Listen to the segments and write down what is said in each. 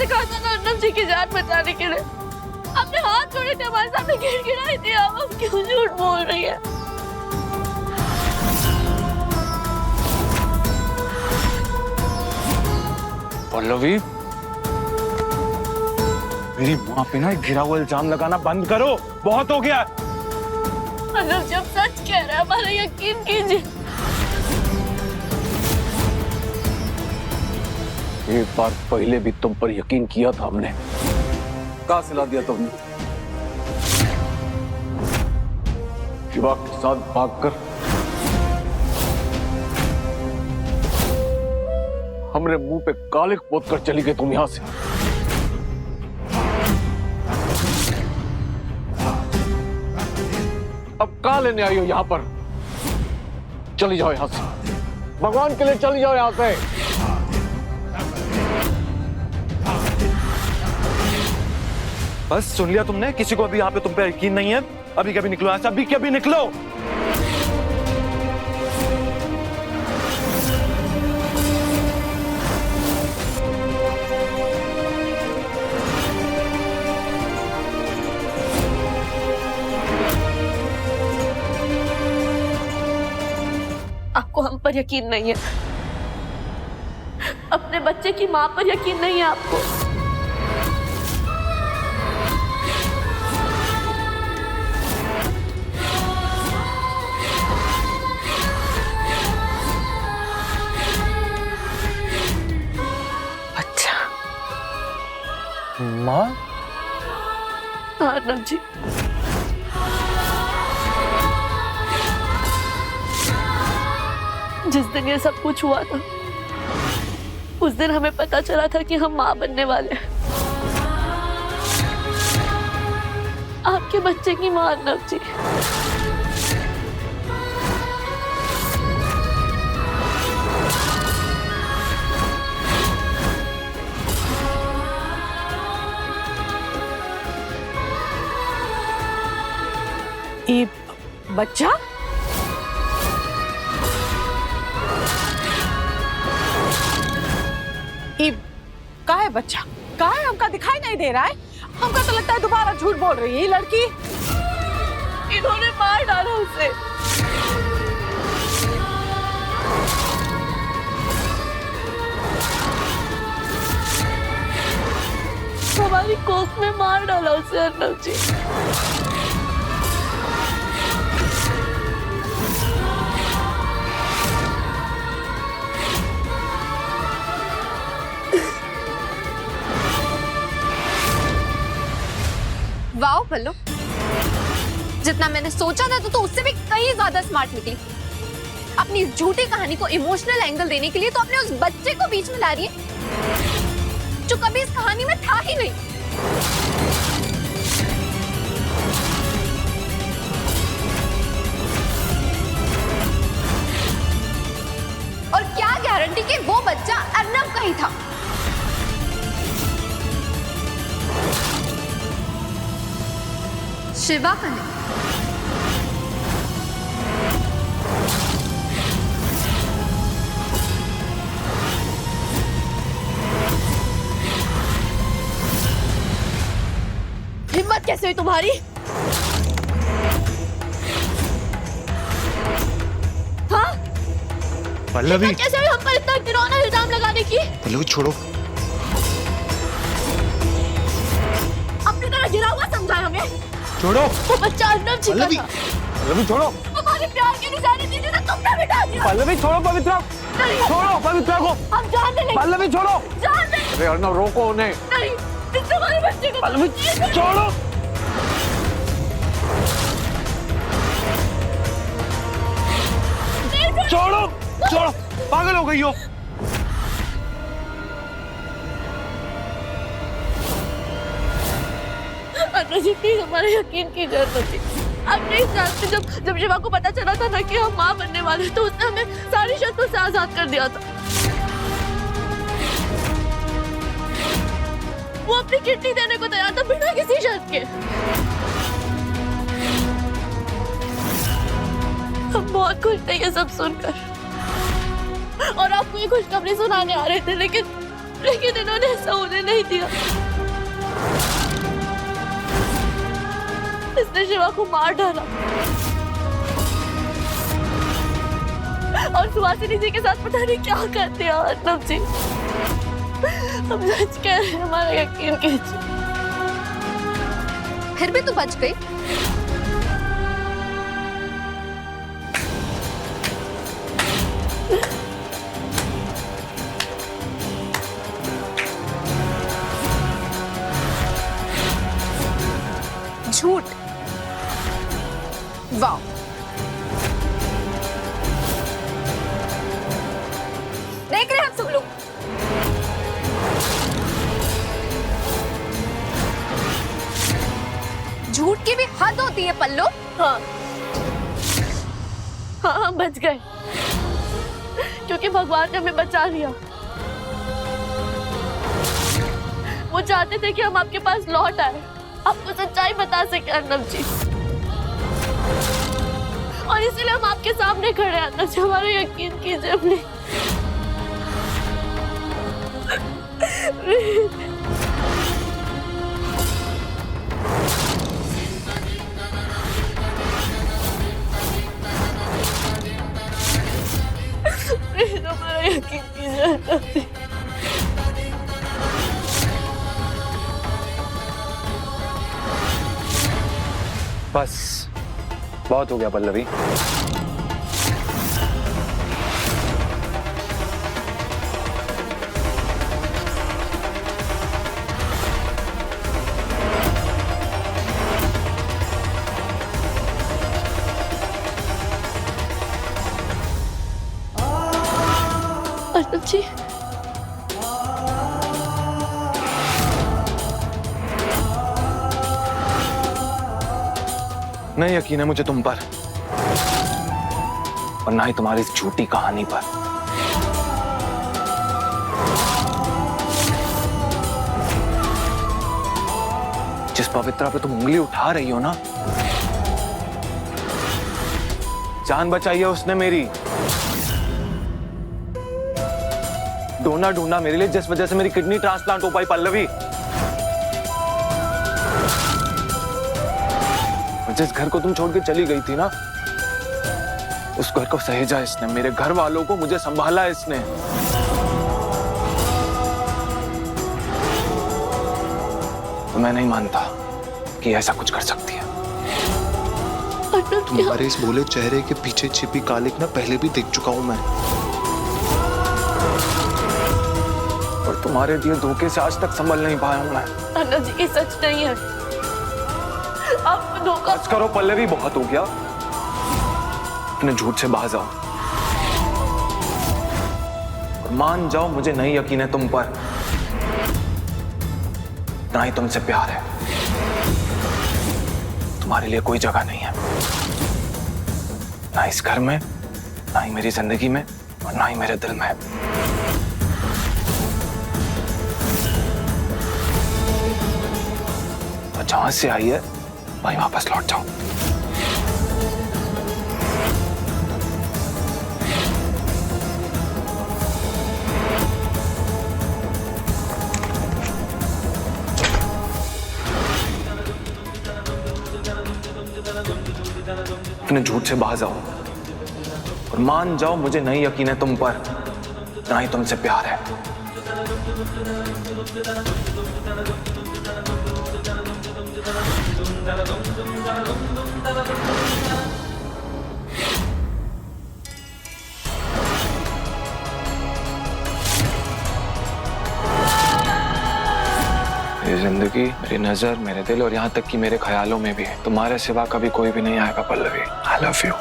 आपसे कहा था ना अर्नब जी की जान बचाने के लिए, आपने हाथ जोड़े थे हमारे सामने, गिड़गिड़ाई थी। आप क्यों झूठ बोल रही है? पल्लवी, मेरी माँ पे ना घिरा हुआ इल्जाम लगाना बंद करो, बहुत हो गया। अर्नब जी, आप सच कह रहे हैं, हमारा यकीन कीजिए। एक बार पहले भी तुम पर यकीन किया था हमने, कहाँ सिला दिया तुमने? शिवा के साथ भागकर हमरे मुंह पे कालिक पोत कर चली गई तुम यहां से। अब कहाँ लेने आई हो यहां पर? चली जाओ यहां से, भगवान के लिए चली जाओ यहां से। बस सुन लिया तुमने, किसी को अभी यहाँ पे तुम पे यकीन नहीं है? अभी कभी निकलो ऐसा, अभी कभी निकलो। आपको हम पर यकीन नहीं है, अपने बच्चे की माँ पर यकीन नहीं है आपको। अच्छा माँ? हाँ अर्नब जी, जिस दिन ये सब कुछ हुआ था, उस दिन हमें पता चला था कि हम माँ बनने वाले हैं। आपके बच्चे की माँ अर्नब जी। ये बच्चा? ये का है बच्चा? का है? हमका दिखाई नहीं दे रहा है। हमका तो लगता है दोबारा झूठ बोल रही है ये लड़की। इन्होंने मार डाला उसे। हमारी कोख में मार डाला उसे अर्नब जी। वाओ पल्लू, जितना मैंने सोचा था तो उससे भी कहीं ज्यादा स्मार्ट निकली। अपनी इस झूठी कहानी को इमोशनल एंगल देने के लिए तो अपने उस बच्चे को बीच में ला रही है जो कभी इस कहानी में था ही नहीं। और क्या गारंटी कि वो बच्चा अर्नब का ही था? शिवा का नहीं। हिम्मत कैसे हुई तुम्हारी? हाँ? पल्लवी, हिम्मत कैसे हुई हम पर इतना घिनौना इल्जाम लगाने की? पल्लवी छोड़ो। अपनी तरह गिरा हुआ समझा हमें। छोड़ो। वो बच्चा अर्नब जी का था। पल्लवी छोड़ो। हमारे प्यार की निशानी थी जिसे तुमने मिटा दिया। पल्लवी छोड़ो पवित्रा, नहीं, छोड़ो पवित्रा को। हम जान दे लेंगे। पल्लवी छोड़ो। जान दे। अरे अर्नब रोको उन्हें। नहीं, इससे हमारे बच्चे को। पल्लवी छोड़ो। छोड़ो छोड़ो, पागल हो गई हो। अर्नब जी प्लीज हमारे यकीन की जरूरत थी। अब नहीं जानते, जब शिवा को पता चला था ना कि हम माँ बनने वाले, तो उसने हमें सारी शर्तों से आजाद कर दिया था। वो अपनी किडनी देने को तैयार था बिना किसी शर्त के। हम बहुत खुश थे ये सब सुनकर, और आपको ये खुशखबरी सुनाने आ रहे थे, लेकिन लेकिन इन्होंने ऐसा होने नहीं दिया। इसने शिवा को मार डाला और सुहासिनी जी के साथ पता नहीं क्या कर दिया। अर्नब जी, हम सच कह रहे हैं, हमारा यकीन कीजिए। फिर भी तो बच गई। झूठ। वाह, देख रहे हैं आप सब लोग। झूठ की भी हद होती है पल्लू। हाँ हाँ, हम बच गए क्योंकि भगवान ने हमें बचा लिया। वो चाहते थे कि हम आपके पास लौट आए, आपको सच्चाई बता सके अर्नब जी, और इसीलिए हम आपके सामने खड़े हैं। अर्नब जी, हमारा यकीन कीजिए अपने। हमारा यकीन कीजिए अर्नब जी। बस बहुत हो गया पल्लवी। अर्नब जी, नहीं यकीन है मुझे तुम पर, और ना ही तुम्हारी इस झूठी कहानी पर। जिस पवित्रा पे तुम उंगली उठा रही हो ना, जान बचाई है उसने मेरी। डोनर ढूंढा मेरे लिए, जिस वजह से मेरी किडनी ट्रांसप्लांट हो पाई पल्लवी। जिस घर को तुम छोड़ के चली गई थी ना, उस घर को सहेजा इसने, मेरे घर वालों को, मुझे संभाला इसने। तो मैं नहीं मानता कि ऐसा कुछ कर सकती है। तुम्हारे इस भोले चेहरे के पीछे छिपी कालिक ना पहले भी देख चुका हूं मैं, और तुम्हारे दिए धोखे से आज तक संभल नहीं पाया हूं मैं। अर्नब जी, ये सच नहीं है। आप धोखा बस करो पल्लवी, बहुत हो गया। अपने झूठ से बाज आओ और मान जाओ मुझे नहीं यकीन है तुम पर, ना ही तुमसे प्यार है। तुम्हारे लिए कोई जगह नहीं है, ना इस घर में, ना ही मेरी जिंदगी में, और ना ही मेरे दिल में। तो जहां से आई है वहीं वापस लौट जाओ। अपने झूठ से बाज आओ और मान जाओ मुझे नहीं यकीन है तुम पर, ना ही तुमसे प्यार है। ये जिंदगी, मेरी नजर, मेरे दिल और यहाँ तक कि मेरे ख्यालों में भी तुम्हारे सिवा कभी कोई भी नहीं आएगा Pallavi. I love you.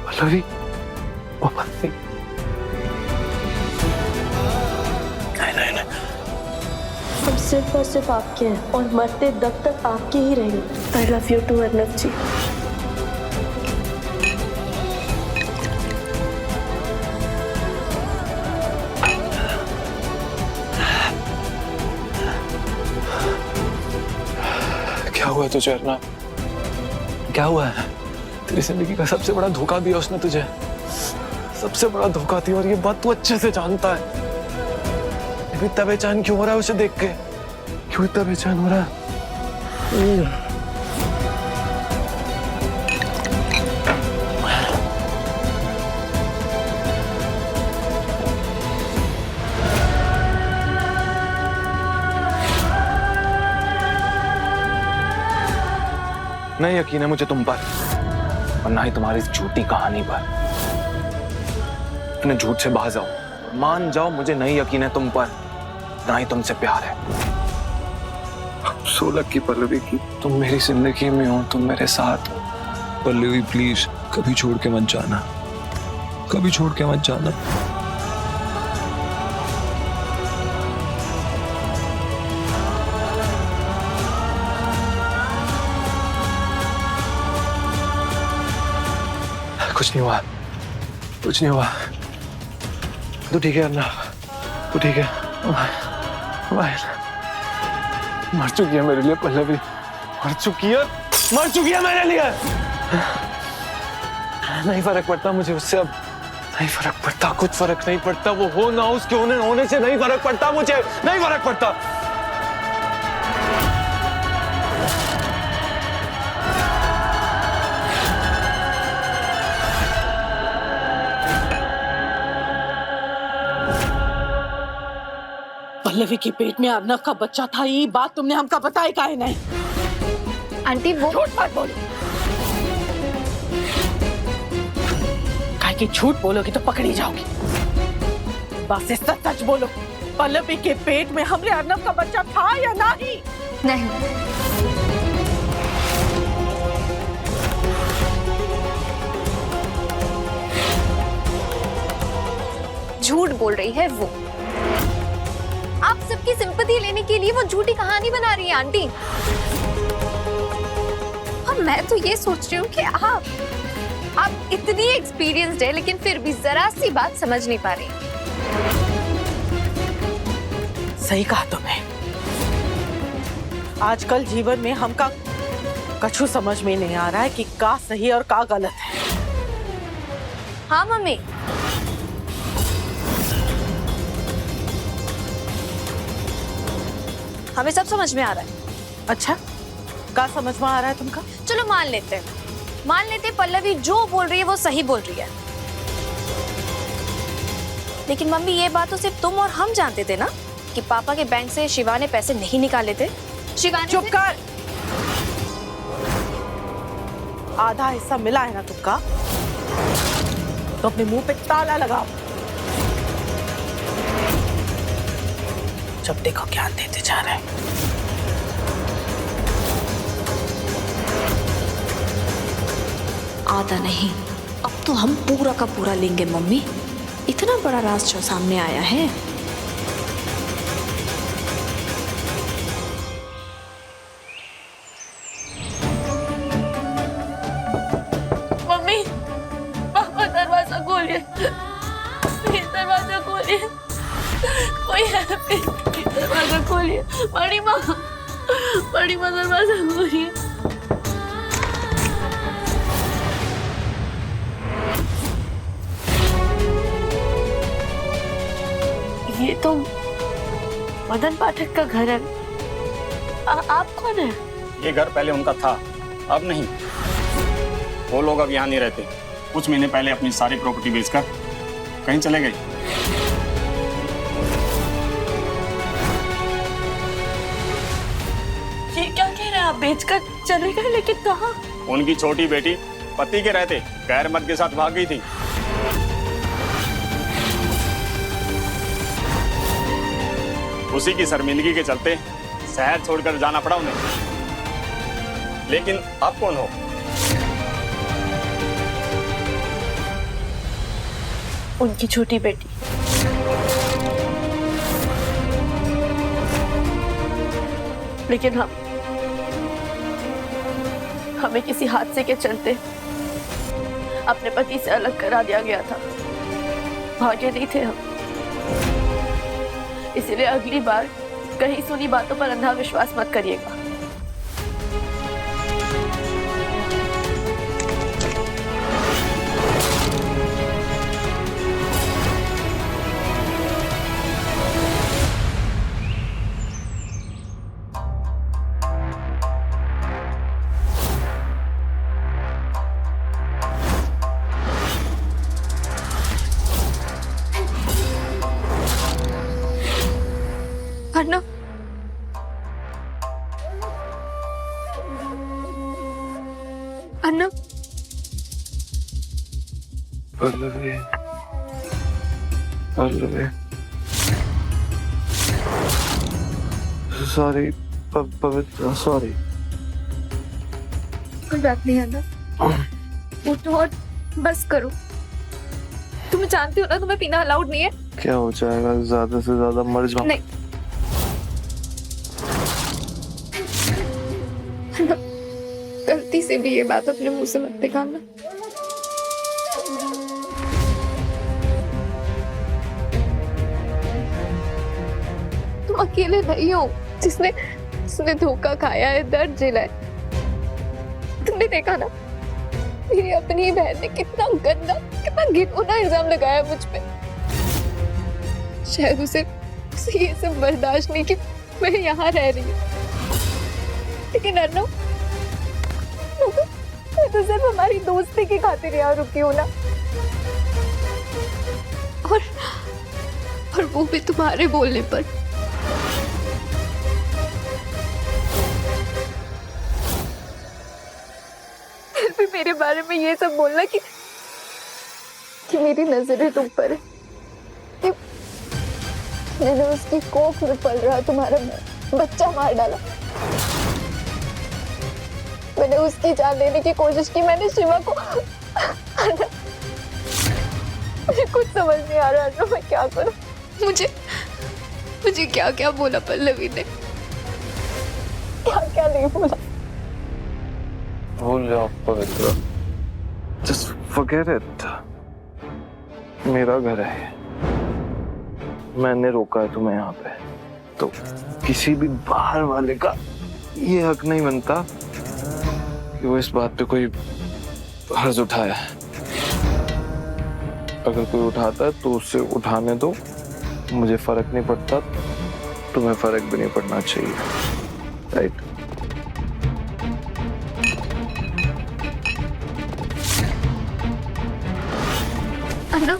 Pallavi, ओ पल्लवी, हम सिर्फ और सिर्फ आपके हैं और मरते दम तक आपके ही रहेंगे। I love you too Arnab ji. क्या हुआ तुझे अर्ना? क्या हुआ है? तेरी जिंदगी का सबसे बड़ा धोखा दिया उसने तुझे, सबसे बड़ा धोखा दिया, और ये बात तू अच्छे से जानता है। अभी इतना बेचैन क्यों हो रहा है उसे देख के? क्यों इतना बेचैन हो रहा है? नहीं यकीन है मुझे तुम पर, और ना ही तुम्हारी इस झूठी कहानी पर। अपने झूठ से बाज आओ, मान जाओ मुझे नहीं यकीन है तुम पर, ना ही तुमसे प्यार है। सोलह की पल्लवी की, तुम मेरी जिंदगी में हो, तुम मेरे साथ हो। पल्लवी प्लीज कभी छोड़ के मत जाना, कभी छोड़ के मत जाना। कुछ नहीं हुआ, कुछ नहीं हुआ। तू ठीक है अन्ना? तू ठीक है? मर चुकी है मेरे लिए पल्लवी, मर चुकी है, मर चुकी है मेरे लिए। नहीं फर्क पड़ता मुझे उससे अब, नहीं फर्क पड़ता, कुछ फर्क नहीं पड़ता। वो हो ना उसके होने से नहीं फर्क पड़ता मुझे, नहीं फर्क पड़ता। पल्लवी के पेट में अर्नव का बच्चा था, ये बात तुमने हमका बताई काहे नहीं? आंटी वो झूठ मत बोलो, काहे कि झूठ बोलोगी तो पकड़ी जाओगी। बस सच सच बोलो, पल्लवी के पेट में हमरे अर्नव का बच्चा था या नहीं? नहीं। झूठ बोल रही है वो। आप सबकी सिंपैथी लेने के लिए वो झूठी कहानी बना रही है आंटी। और मैं तो ये सोच रही हूँ कि आप इतनी एक्सपीरियंस्ड है, लेकिन फिर भी जरा सी बात समझ नहीं पा रही। सही कहा तुमने। आजकल जीवन में हमका कछु समझ में नहीं आ रहा है कि का सही और का गलत है। हाँ मम्मी, हमें सब समझ में आ रहा है। अच्छा, का समझ में आ रहा है तुमका? चलो मान लेते हैं पल्लवी जो बोल रही है वो सही बोल रही है। लेकिन मम्मी ये बात तो सिर्फ तुम और हम जानते थे ना कि पापा के बैंक से शिवा ने पैसे नहीं निकाले थे। शिवा ने चुप कर। आधा हिस्सा मिला है ना तुमका, तो अपने मुंह पे ताला लगाओ। जब देखो ज्ञान देते जा रहे हैं। आधा नहीं, अब तो हम पूरा का पूरा लेंगे मम्मी। इतना बड़ा राज जो सामने आया है। मम्मी, पापा दरवाजा खोलिए, प्लीज दरवाजा खोलिए, कोई है प्लीज दरवाजा खोलिए। बड़ी माँ दरवाजा खोलिए। ये तो मदन पाठक का घर है। आप कौन है? ये घर पहले उनका था, अब नहीं। वो लोग अब यहाँ नहीं रहते। कुछ महीने पहले अपनी सारी प्रॉपर्टी बेचकर कहीं चले गए। ये क्या कह रहे हैं आप? बेचकर चले गए, लेकिन कहाँ? उनकी छोटी बेटी पति के रहते गैर मर्द के साथ भाग गई थी। उसी की शर्मिंदगी के चलते शहर छोड़कर जाना पड़ा उन्हें। लेकिन आप कौन हो? उनकी छोटी बेटी। लेकिन हमें किसी हादसे के चलते अपने पति से अलग करा दिया गया था। भाग्य नहीं थे हम, इसीलिए अगली बार कहीं सुनी बातों पर अंधा विश्वास मत करिएगा। अर्नब, पल्लवी, पल्लवी, सॉरी पवित्र, सॉरी। कोई बात नहीं अर्नब, उठो और बस करो। तुम जानती हो ना तुम्हें पीना अलाउड नहीं है। क्या हो जाएगा, ज्यादा से ज्यादा मर जाऊं। नहीं, गलती से भी ये बात अपने मुंह से मत निकालना। तुम अकेले नहीं हो जिसने धोखा खाया है, दर्द झेला है। तुमने देखा ना मेरी अपनी बहन ने कितना गंदा, कितना घिनौना इल्जाम लगाया मुझ पे। शायद उसे ये सब बर्दाश्त नहीं कि मैं यहाँ रह रही हूँ। लेकिन अर्नब, मैं तो सिर्फ हमारी दोस्ती की खातिर यहाँ रुकी हूँ ना, और वो भी तुम्हारे बोलने पर। फिर भी मेरे बारे में ये सब बोलना कि मेरी नजरें तुम पर है, कि मैंने उसकी कोख में पल रहा तुम्हारा बच्चा मार डाला, मैंने उसकी जान लेने की कोशिश की, मैंने शिवा को। मुझे कुछ समझ नहीं आ रहा है मैं क्या करूं। मुझे क्या क्या बोला पल्लवी ने, क्या क्या नहीं बोला। भूल जाओ पवित्र, जस्ट फॉरगेट इट। मेरा घर है, मैंने रोका है तुम्हें यहाँ पे, तो किसी भी बाहर वाले का ये हक नहीं बनता कि वो इस बात पे कोई हर्ज उठाया। अगर कोई उठाता है तो उससे उठाने दो, मुझे फर्क नहीं पड़ता, तुम्हें फर्क भी नहीं पड़ना चाहिए, राइट? अन्ना,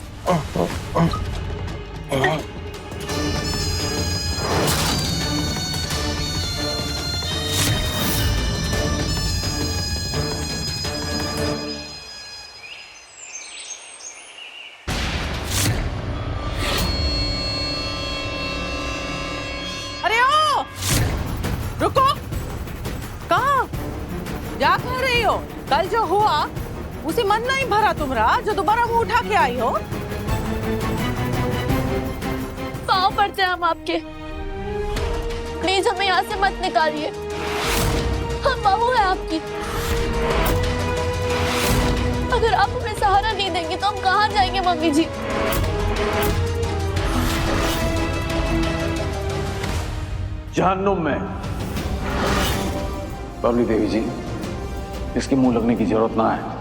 अरे ओ, रुको, कहाँ जा कहाँ रही हो? कल जो हुआ उसे मन नहीं भरा तुम्हारा, जो दोबारा वो उठा के आई हो। पाँव पड़ते हैं हम आपके, प्लीज हमें यहाँ से मत निकालिए, हम बहू है आपकी। अगर आप हमें सहारा नहीं देंगे तो हम कहाँ जाएंगे मम्मी जी? जहन्नुम में। बबली देवी जी, इसकी मुंह लगने की जरूरत ना है।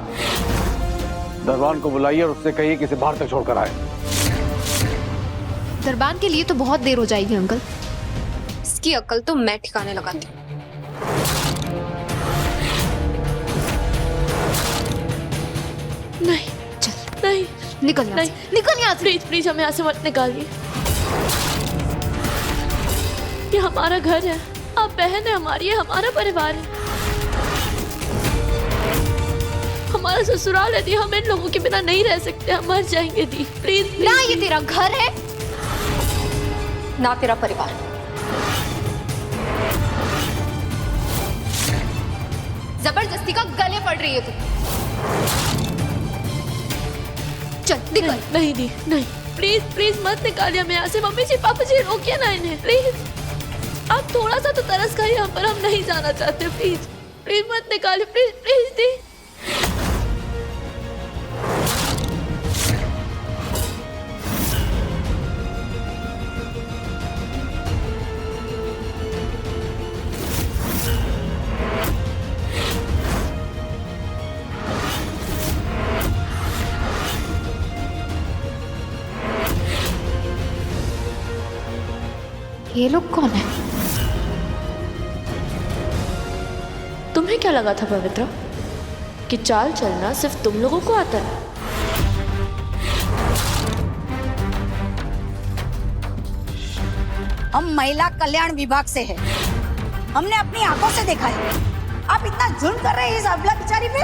दरबान को बुलाइए और उससे कहिए कि इसे बाहर तक छोड़कर आए। दरबान के लिए तो बहुत देर हो जाएगी अंकल, इसकी अकल तो मैं ठिकाने लगाती हूँ। नहीं, चल नहीं, निकल यहाँ से, निकल यहाँ से। प्लीज प्लीज हमें यहाँ से मत निकालिए। ये हमारा घर है, आप बहन है हमारी, ये हमारा परिवार है, हमारा ससुराल है दी। हम इन लोगों के बिना नहीं रह सकते, हम मर जाएंगे दी। प्लीज ना ये तेरा घर है ना तेरा परिवार। जबरदस्ती का गले पड़ रही है तू। चल निकल। नहीं दी, नहीं, प्लीज प्लीज मत निकालिए हमें यहाँ से। मम्मी जी, पापा जी, रोकिए ना इन्हें प्लीज। आप थोड़ा सा तो तरस खाइए हम पर, हम नहीं जाना चाहते। प्लीज प्लीज मत निकालिए, प्लीज प्लीज दी। ये लोग कौन है? तुम्हें क्या लगा था पवित्र कि चाल चलना सिर्फ तुम लोगों को आता है? हम महिला कल्याण विभाग से है, हमने अपनी आंखों से देखा है आप इतना जुल्म कर रहे हैं इस अबला बेचारी पे।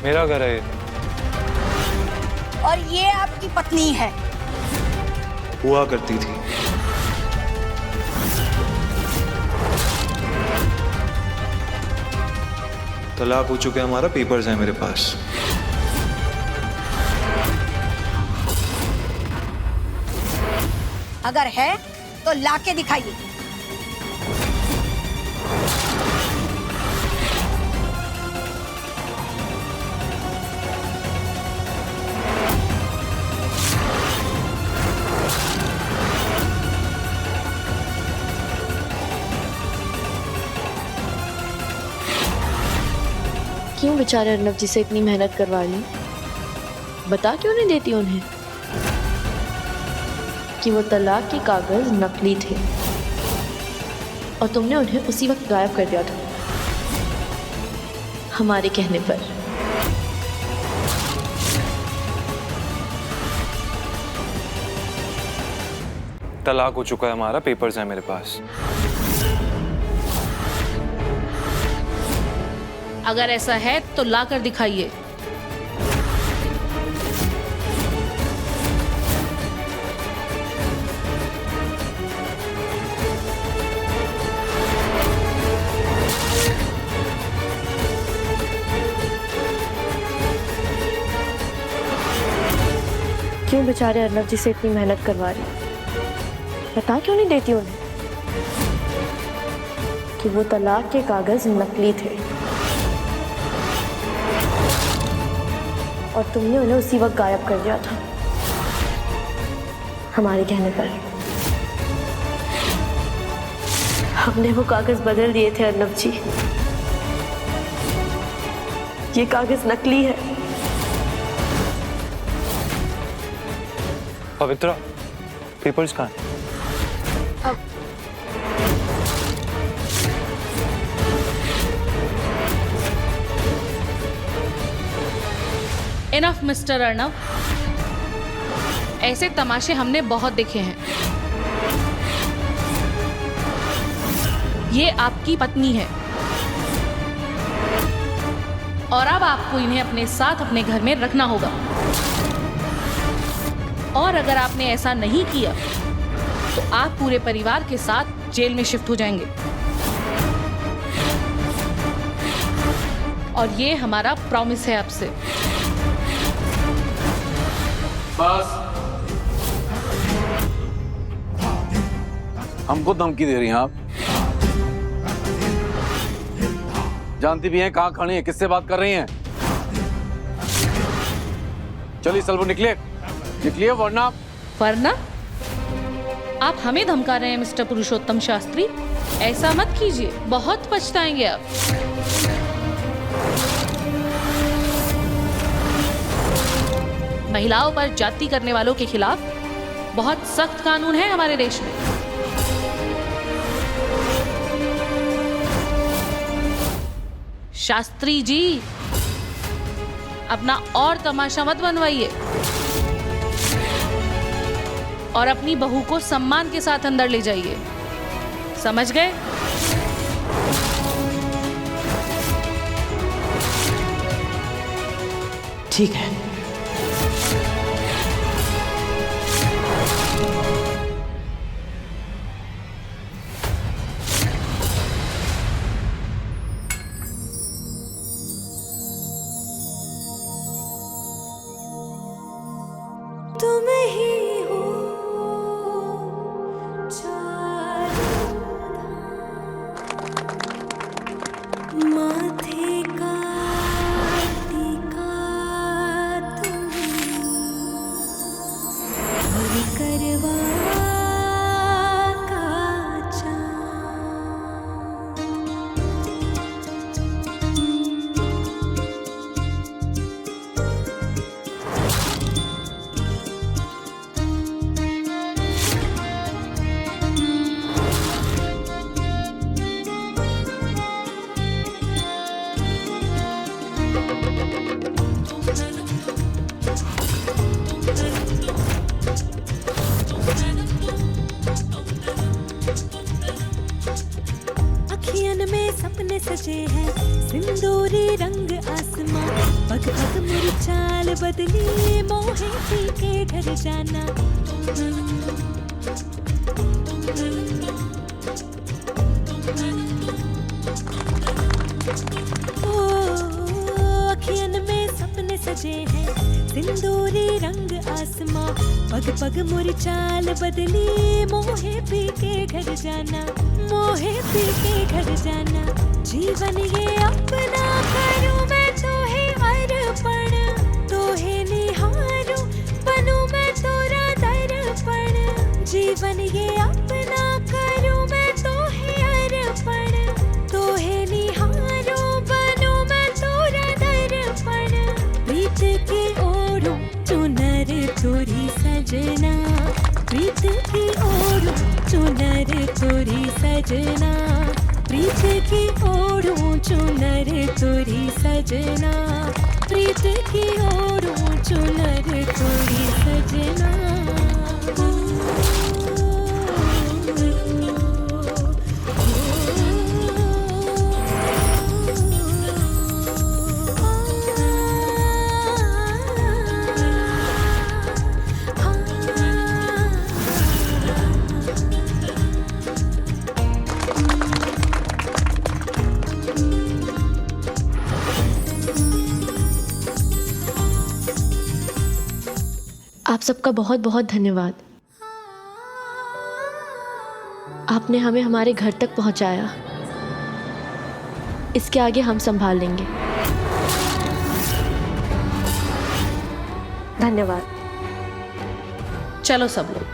मेरा घर है ये। और ये आपकी पत्नी है। हुआ करती थी। तलाक हो चुका है हमारा, पेपर्स हैं मेरे पास। अगर है तो लाके दिखाइए। क्यों बेचारे अर्नब जी से इतनी मेहनत करवा ली? बता क्यों नहीं देती उन्हें कि वो तलाक के कागज नकली थे और तुमने उन्हें उसी वक्त गायब कर दिया था हमारे कहने पर। तलाक हो चुका है हमारा, पेपर्स हैं मेरे पास। अगर ऐसा है तो ला कर दिखाइए। क्यों बेचारे अर्नब जी से इतनी मेहनत करवा रही? बता क्यों नहीं देती उन्हें कि वो तलाक के कागज नकली थे और तुमने उन्हें उसी वक्त गायब कर दिया था हमारे कहने पर। हमने वो कागज बदल दिए थे अर्नब जी। ये कागज नकली है। पवित्रा, पेपर्स कहाँ हैं? इनफ मिस्टर अर्नब, ऐसे तमाशे हमने बहुत देखे हैं। ये आपकी पत्नी है और अब आपको इन्हें अपने साथ अपने घर में रखना होगा। और अगर आपने ऐसा नहीं किया तो आप पूरे परिवार के साथ जेल में शिफ्ट हो जाएंगे। और ये हमारा प्रॉमिस है आपसे। बस हमको धमकी दे रही हैं आप? जानती भी हैं कहाँ खड़ी हैं, किससे बात कर रही हैं? चलिए सलवो निकलिए, निकलिए वरना। वरना आप हमें धमका रहे हैं मिस्टर पुरुषोत्तम शास्त्री? ऐसा मत कीजिए, बहुत पछताएंगे आप। महिलाओं पर जाति करने वालों के खिलाफ बहुत सख्त कानून है हमारे देश में। शास्त्री जी, अपना और तमाशा मत बनवाइए और अपनी बहू को सम्मान के साथ अंदर ले जाइए। समझ गए? ठीक है। तुम ही हो माथे का टीका सजे हैं सिंदूरी रंग आसमां पग पग मेरी चाल बदली मोहे पी के घर जाना अखियन में सपने सजे हैं सिंदूरी रंग आसमां पग पग मोरी चाल बदली मोहे पी के घर जाना मोहे पी के घर जाना जीवन ये अपना करूं मैं तोहे अर्पण तोहे निहारूं बनूं मैं तोरा दर्पण जीवन ये अपना करूं मैं तोहे अर्पण तोहे निहारूं बनूं मैं तोरा दर्पण प्रीत की ओढ़ूं चुनर तोरी सजना प्रीत की ओढ़ूं चुनर तोरी सजना प्रीत की ओढ़ूं चुनर तोरी सजना प्रीत की ओढ़ूं चुनर तोरी सजना आप सबका बहुत बहुत धन्यवाद। आपने हमें हमारे घर तक पहुंचाया। इसके आगे हम संभाल लेंगे। धन्यवाद। चलो सब लोग।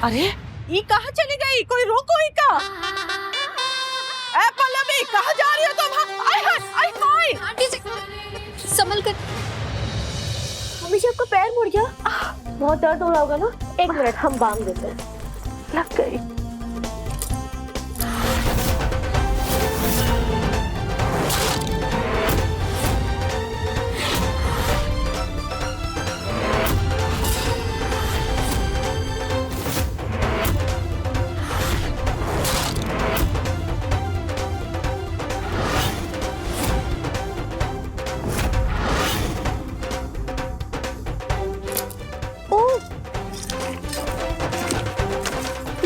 अरे ये कहाँ चली गई? कोई रोको ही का? ए पल्लवी कहाँ जा रही हो तुम? आई हाय हाय आंटी जी संभल कर। मम्मी जी आपका पैर मुड़ गया। बहुत दर्द हो रहा होगा ना। एक मिनट हम बांध देते हैं। लग गई।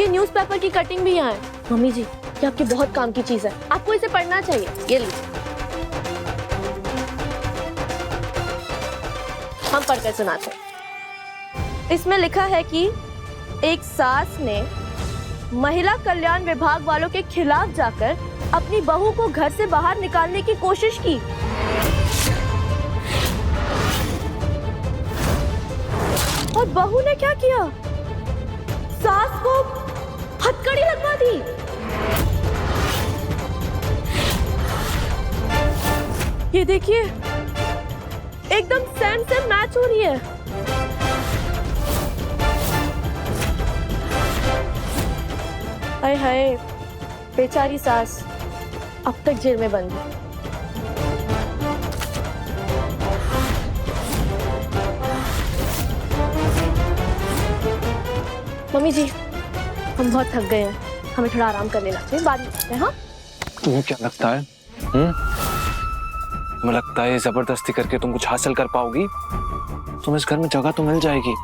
न्यूज़पेपर की कटिंग भी यहाँ है। मम्मी जी ये आपके बहुत काम की चीज है, आपको इसे पढ़ना चाहिए। ये लीजिए। हम पढ़कर सुनाते हैं। इसमें लिखा है कि एक सास ने महिला कल्याण विभाग वालों के खिलाफ जाकर अपनी बहू को घर से बाहर निकालने की कोशिश की। और बहू ने क्या किया? सास को हथकड़ी लगवा दी। ये देखिए एकदम सेम से मैच हो रही है। हाय हाय बेचारी सास अब तक जेल में बंद है। मम्मी जी हम बहुत थक गए हैं, हमें थोड़ा आराम कर लेना चाहिए, बाद में करते हैं। हाँ तुम्हें क्या लगता है? तुम्हें लगता है जबरदस्ती करके तुम कुछ हासिल कर पाओगी? तुम्हें इस घर में जगह तो मिल जाएगी,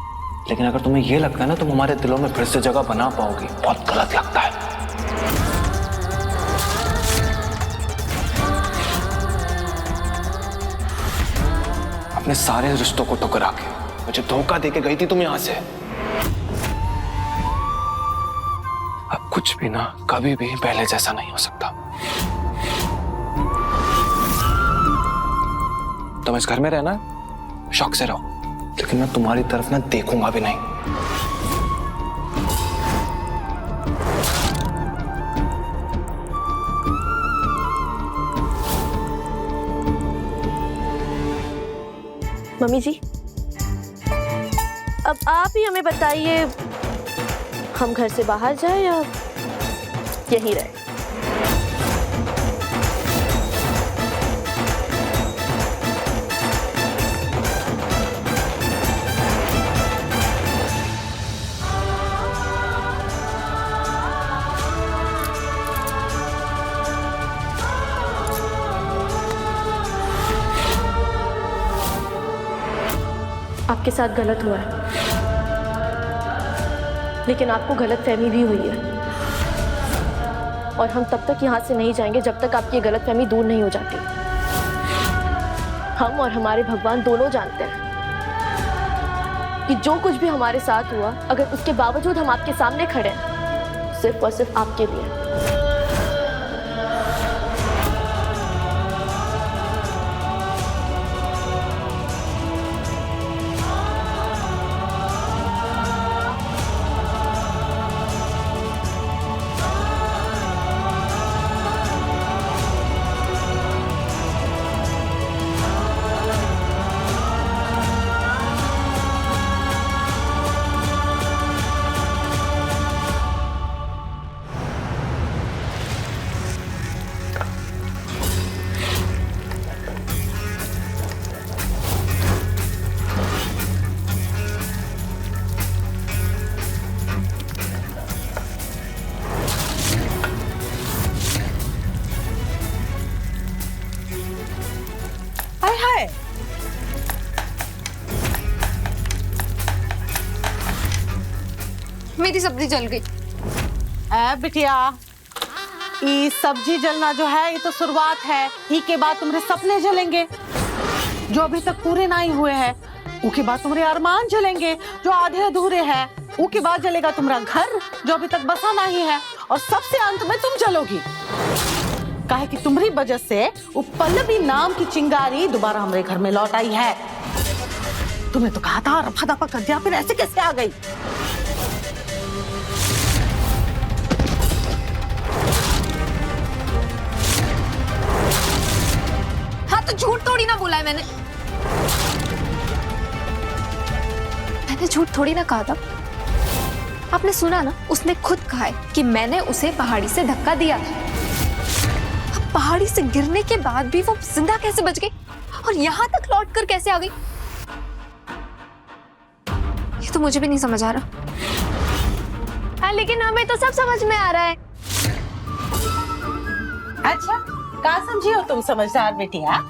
लेकिन अगर तुम्हें ये लगता है ना तुम हमारे दिलों में फिर से जगह बना पाओगी, बहुत गलत लगता है। अपने सारे रिश्तों को ठुकरा के मुझे धोखा देके गई थी तुम यहां से। अब कुछ भी ना कभी भी पहले जैसा नहीं हो सकता। तुम इस घर में रहना शौक से रहो, लेकिन मैं तुम्हारी तरफ ना देखूंगा भी नहीं। मम्मी जी अब आप ही हमें बताइए, हम घर से बाहर जाए या यहीं रहे? आपके साथ गलत हुआ है, लेकिन आपको गलत फहमी भी हुई है, और हम तब तक यहाँ से नहीं जाएंगे जब तक आपकी गलत फहमी दूर नहीं हो जाती। हम और हमारे भगवान दोनों जानते हैं कि जो कुछ भी हमारे साथ हुआ, अगर उसके बावजूद हम आपके सामने खड़े हैं, सिर्फ और सिर्फ आपके लिए। हाय हाय, मेरी सब्जी जल गई। बिटिया, ये सब्जी जलना जो है ये तो शुरुआत है। ई के बाद तुम्हारे सपने जलेंगे जो अभी तक पूरे नहीं हुए हैं। उसके बाद तुम्हारे अरमान जलेंगे जो आधे अधूरे हैं। उसके बाद जलेगा तुम्हारा घर जो अभी तक बसा नहीं है, और सबसे अंत में तुम जलोगी। काहे कि तुम्हारी वजह से वो पल्लवी नाम की चिंगारी दोबारा हमारे घर में लौट आई है। तुमने तो कहा था रफा दफा कर दिया, फिर ऐसे कैसे आ गई? हाँ तो झूठ थोड़ी ना बोला है मैंने झूठ थोड़ी ना कहा था। आपने सुना ना, उसने खुद कहा है कि मैंने उसे पहाड़ी से धक्का दिया था। अब पहाड़ी से गिरने के बाद भी वो जिंदा कैसे बच गई और यहाँ तक लौट कर कैसे आ गई, ये तो मुझे भी नहीं समझ आ रहा। हाँ, लेकिन हमें तो सब समझ में आ रहा है। अच्छा, कहाँ समझी हो तुम समझदार बेटिया?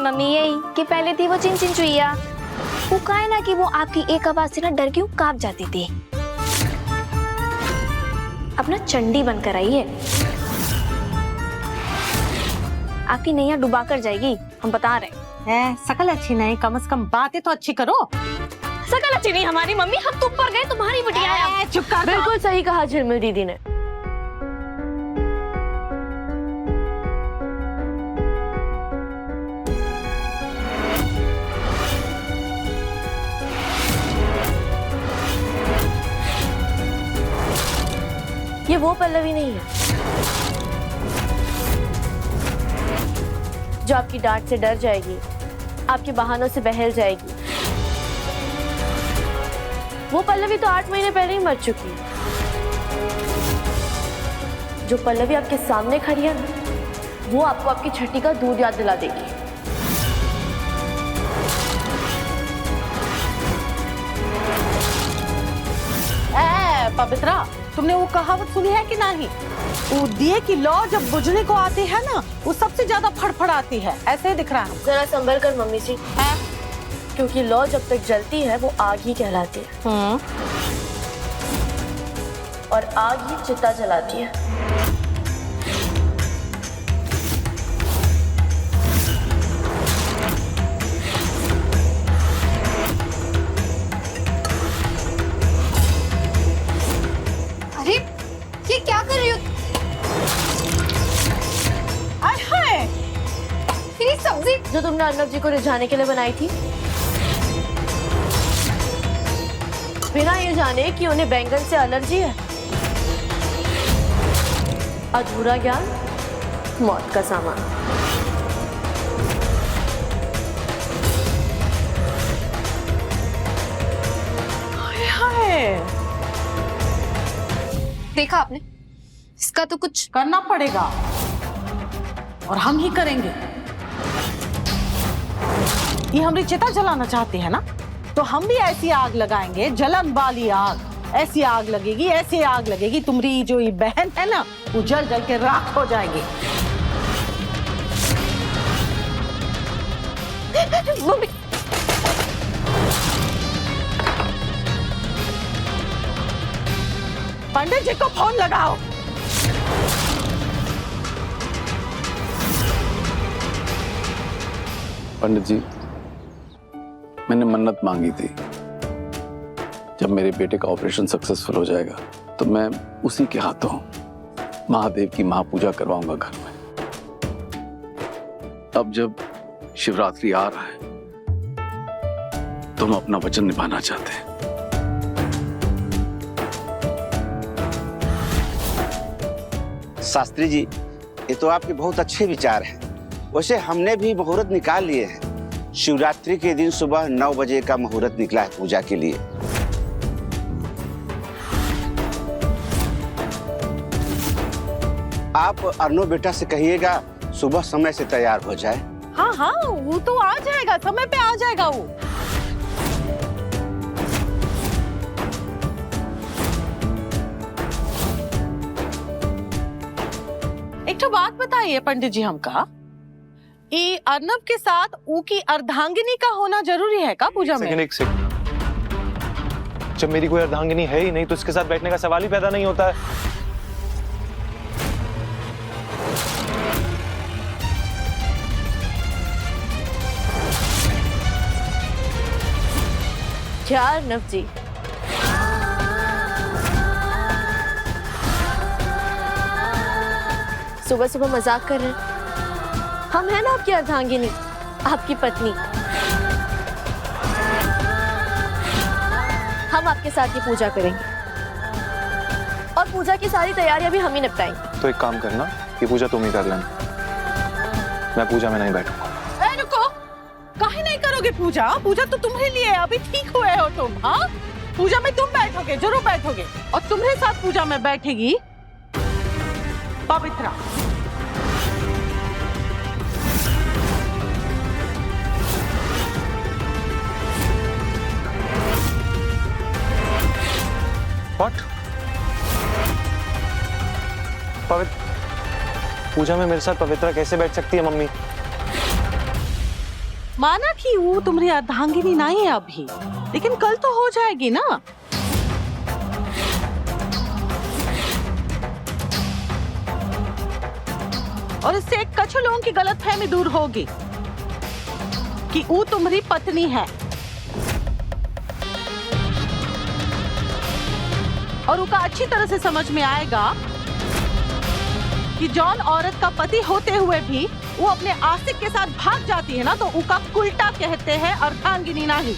मम्मी यही कि पहले थी वो चिन चिन चुईया, वो कहा है ना कि वो आपकी एक आवाज से ना डर के कांप जाती थी। अपना चंडी बनकर आई है, आपकी नैया डुबा कर जाएगी, हम बता रहे हैं। शकल अच्छी नहीं, कम से कम बातें तो अच्छी करो। शकल अच्छी नहीं हमारी मम्मी, हम तुम पर गए, तुम्हारी बिटिया है। चुप कर। बिल्कुल सही कहा झिलमिल दीदी ने। ये वो पल्लवी नहीं है जो आपकी डांट से डर जाएगी, आपके बहानों से बहल जाएगी। वो पल्लवी तो 8 महीने पहले ही मर चुकी है। जो पल्लवी आपके सामने खड़ी है ना, वो आपको आपकी छठी का दूध याद दिला देगी। पवित्रा, तुमने वो कहावत सुनी है कि नहीं? वो दिए की लौ जब बुझने को आती है ना, वो सबसे ज्यादा फड़फड़ाती है। ऐसे ही दिख रहा है। जरा संभल कर मम्मी जी, क्योंकि लौ जब तक जलती है वो आग ही कहलाती है, और आग ही चिता जलाती है। अरे ये क्या कर रही हो? मेरी सब्जी जो तुमने अर्नब जी को रिझाने के लिए बनाई थी, बिना ये जाने कि उन्हें बैंगन से एलर्जी है। अधूरा ज्ञान मौत का सामान। देखा आपने, इसका तो कुछ करना पड़ेगा, और हम ही करेंगे। ये हमारी चिता जलाना चाहती है ना, तो हम भी ऐसी आग लगाएंगे, जलन वाली आग। ऐसी आग लगेगी, ऐसी आग लगेगी, तुम्हारी जो ये बहन है ना, वो जल जल के राख हो जाएगी। मम्मी पंडित जी को फोन लगाओ। पंडित जी, मैंने मन्नत मांगी थी, जब मेरे बेटे का ऑपरेशन सक्सेसफुल हो जाएगा तो मैं उसी के हाथों महादेव की महापूजा करवाऊंगा घर में। अब जब शिवरात्रि आ रहा है तो हम अपना वचन निभाना चाहते हैं। शास्त्री जी, ये तो आपके बहुत अच्छे विचार हैं। वैसे हमने भी मुहूर्त निकाल लिए हैं। शिवरात्रि के दिन सुबह 9 बजे का मुहूर्त निकला है पूजा के लिए। आप अर्नो बेटा से कहिएगा सुबह समय से तैयार हो जाए। हाँ हाँ, वो तो आ जाएगा, समय पे आ जाएगा वो। एक तो बात बताइए पंडित जी हमका, ये अर्नब के साथ ऊ की अर्धांगिनी का होना जरूरी है का पूजा में? एक सेकंड। जब मेरी कोई अर्धांगिनी है ही नहीं तो इसके साथ बैठने का सवाल ही पैदा नहीं होता है। क्या अर्नब जी, सुबह सुबह मजाक कर रहे हैं? हम हैं ना आपकी अर्धांगिनी, आपकी पत्नी। हम आपके साथ ये पूजा करेंगे और पूजा की सारी तैयारियां भी हम ही निपटाएंगे। तो एक काम करना, ये पूजा तुम ही कर लेना, मैं पूजा में नहीं बैठूंगा। रुको, काहे नहीं करोगे पूजा? पूजा तो तुम्हारे लिए है, अभी ठीक हुए हो तुम। हाँ, पूजा में तुम बैठोगे, जरूर बैठोगे। और तुम्हारे साथ पूजा में बैठेगी पवित्रा। What? पवित्र पूजा में मेरे साथ पवित्रा कैसे बैठ सकती है मम्मी? माना कि वो तुम्हारी अर्धांगिनी नहीं है अभी, लेकिन कल तो हो जाएगी ना। और इससे एक कछु लोगों की गलतफहमी दूर होगी कि वो तुम्हारी पत्नी है और उनका अच्छी तरह से समझ में आएगा कि जॉन औरत का पति होते हुए भी वो अपने आशिक के साथ भाग जाती है ना, तो उनका उल्टा कहते हैं अर्धांगिनी नहीं।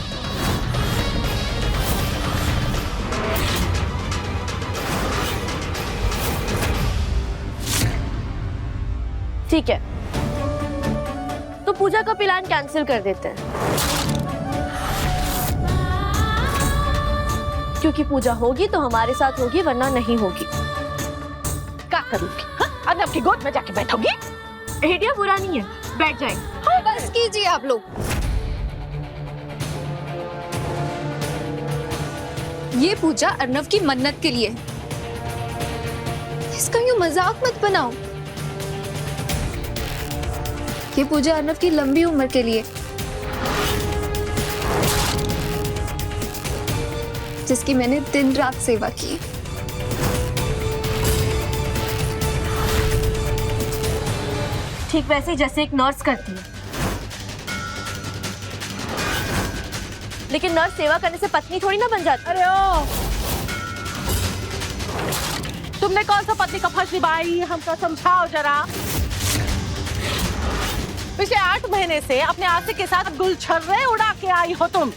ठीक है, तो पूजा का प्लान कैंसिल कर देते हैं, क्योंकि पूजा होगी तो हमारे साथ होगी, वरना नहीं होगी। क्या करूंगी? हाँ? अर्नब की गोद में जाके बैठोगी? आइडिया बुरा नहीं है, बैठ जाएंगे। हाँ, बस कीजिए आप लोग। ये पूजा अर्नव की मन्नत के लिए है। इसका यूं मजाक मत बनाओ। ये पूजा अर्नव की लंबी उम्र के लिए, जिसकी मैंने दिन रात सेवा की। ठीक वैसे ही जैसे एक नर्स करती है, लेकिन नर्स सेवा करने से पत्नी थोड़ी ना बन जाती। अरे ओ, तुमने कौन सा पत्नी का फर्ज निभाई, हमको समझाओ जरा। पिछले 8 महीने से अपने आशिक के साथ गुलछर्रे उड़ा के आई हो तुम।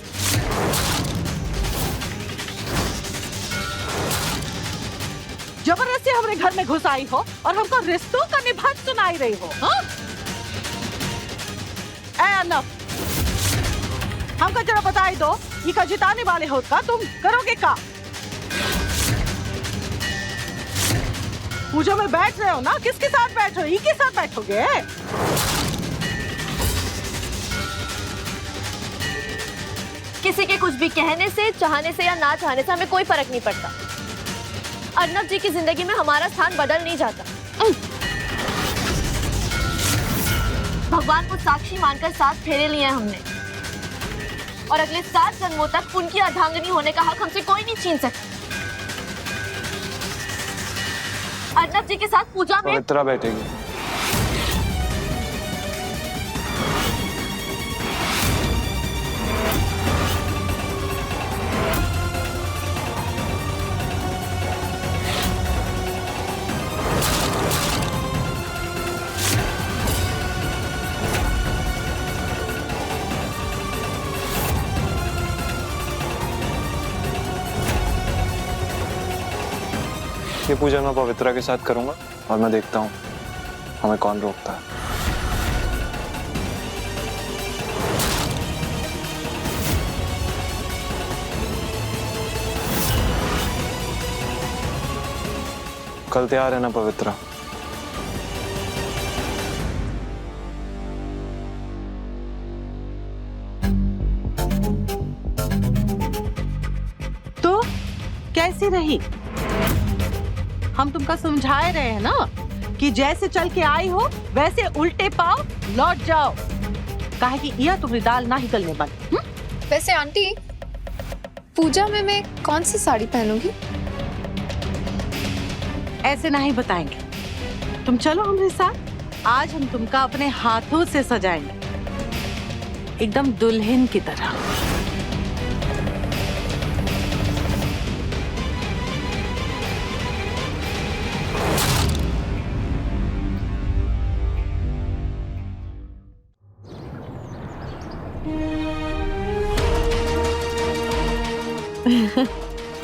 जबरदस्ती हमारे घर में घुस आई हो और हमको रिश्तों का निभान सुनाई रही हो। हाँ? अर्नब, हमको जरा बताई दो, ये का जिताने वाले हो का तुम करोगे का? पूजा में बैठ रहे हो ना, किसके साथ बैठ रहे हो? ये के साथ बैठोगे? किसी के कुछ भी कहने से, चाहने से या ना चाहने से हमें कोई फर्क नहीं पड़ता। अर्नब जी की जिंदगी में हमारा स्थान बदल नहीं जाता। भगवान को साक्षी मानकर 7 फेरे लिए हैं हमने, और अगले 7 जन्मों तक उनकी अर्धांगिनी होने का हक हमसे कोई नहीं छीन सकता। अर्नब जी के साथ पूजा में। पवित्रा बैठेगी। ये पूजा मैं पवित्रा के साथ करूंगा और मैं देखता हूँ हमें कौन रोकता है। कल तैयार है ना पवित्रा? तो कैसी रही? हम तुमका समझाए रहे हैं ना कि जैसे चल के आई हो वैसे उल्टे पाव लौट जाओ, काहे कि यह तुम्हारी दाल ना ही गलने बन। वैसे आंटी, पूजा में मैं कौन सी साड़ी पहनूंगी? ऐसे नहीं बताएंगे, तुम चलो हमारे साथ। आज हम तुमका अपने हाथों से सजाएंगे, एकदम दुल्हन की तरह।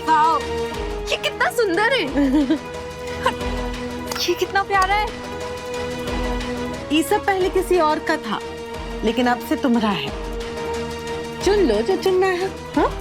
वाओ, ये कितना सुंदर है। ये कितना प्यारा है। ये सब पहले किसी और का था, लेकिन अब से तुम्हारा है। चुन लो जो चुनना है। हाँ?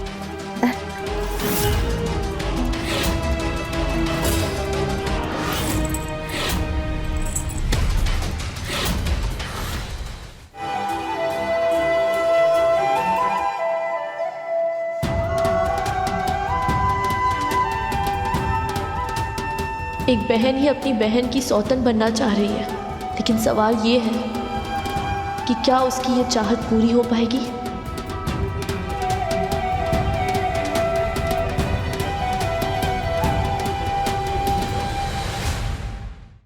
एक बहन ही अपनी बहन की सौतन बनना चाह रही है, लेकिन सवाल ये है कि क्या उसकी ये चाहत पूरी हो पाएगी?